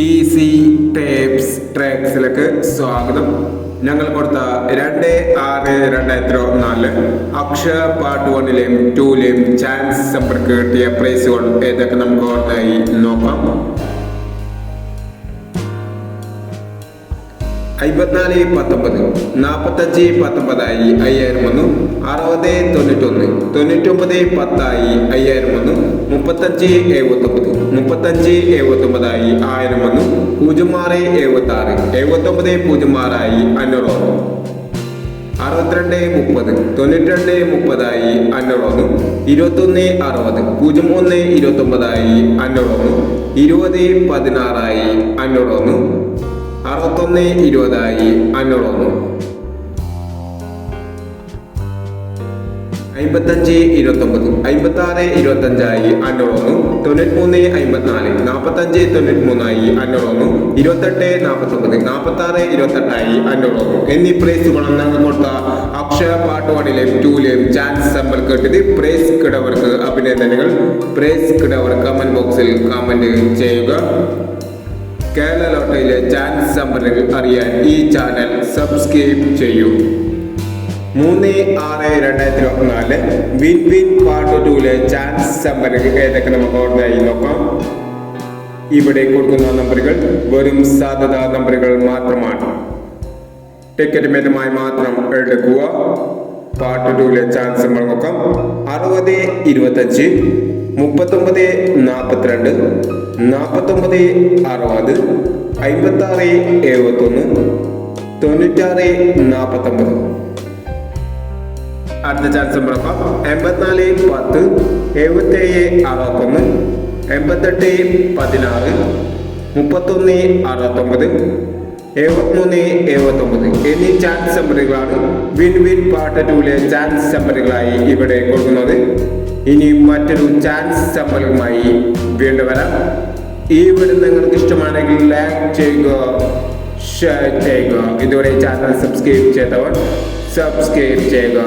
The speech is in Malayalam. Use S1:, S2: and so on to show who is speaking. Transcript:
S1: ഈസി ടേപ്സ് ട്രാക്സിലേക്ക് സ്വാഗതം. ഞങ്ങൾ കൊടുത്ത 2/6/2024 അക്ഷയ പാർട്ട് 1ലെയും 2ലെയും ചാൻസ് സമ്പർക്ക് കിട്ടിയ പ്രൈസുകൾ ഏതൊക്കെ നമുക്ക് ഓർമ്മയായി നോക്കാം. 54-19, 45-19 5001, 60-91, 99-10 5001, 35-79, 35-79 1001, 06-76, 79-06 500, 62-30, 92-30 500, 21-60, 01-29 500, 20-16 500, 61-20 500, 55-29, 56-25 500, 93-54, 45-93 500, 28-49, 46-28 500 എന്നീ പ്രൈസുകളാണ് ഞങ്ങൾ കൊടുത്ത അക്ഷയ പാർട്ട് 1ലെയും 2ലെയും ചാൻസ് സമ്പൽ കേട്ടത്. പ്രൈസ് കിടവർക്ക് അഭിനന്ദനങ്ങൾ. പ്രൈസ് കിടവർ കമന്റ് ബോക്സിൽ കമന്റ് ചെയ്യുക. കേരള ലോട്ടറിയിലെ ചാൻസ് സമ്പന്നകൾ അറിയാൻ ഈ ചാനൽ സബ്സ്ക്രൈബ് ചെയ്യൂ. 3/6/2024 വിൻ വിൻ പാർട്ട് 2ലെ ചാൻസ് സമ്പന്നകൾ ഏതൊക്കെ നമുക്ക് ഓർമ്മയായി നോക്കാം. ഇവിടെ കൊടുക്കുന്ന നമ്പറുകൾ വെറും സാധ്യതാ നമ്പറുകൾ മാത്രമാണ്. ടിക്കറ്റ് മേലുമായി മാത്രം എടുക്കുക. പാർട്ട് 2ലെ ചാൻസ് നമ്മൾ നോക്കാം. 60-25, 39-42, 49-60, 56-71, 96-49. അടുത്ത ചാൻസ് നോക്കാം. 84-10, 77-61, 88-16, 31-69, 73-79 എന്നീ ചാൻസ് നമ്പറുകളാണ് വിൻ വിൻ പാർട്ട് 2ലെ ചാൻസ് നമ്പറുകളായി ഇവിടെ കൊടുക്കുന്നത്. ഇനി മറ്റൊരു ചാൻസ് സമ്പലുമായി വീണ്ടും വരാം. ഈ വീഡിയോ നിങ്ങൾക്ക് ഇഷ്ടമാണെങ്കിൽ ലൈക്ക് ചെയ്യുക, ഷെയർ ചെയ്യുക. ഇതുവരെ ചാനൽ സബ്സ്ക്രൈബ് ചെയ്തവർ സബ്സ്ക്രൈബ് ചെയ്യുക.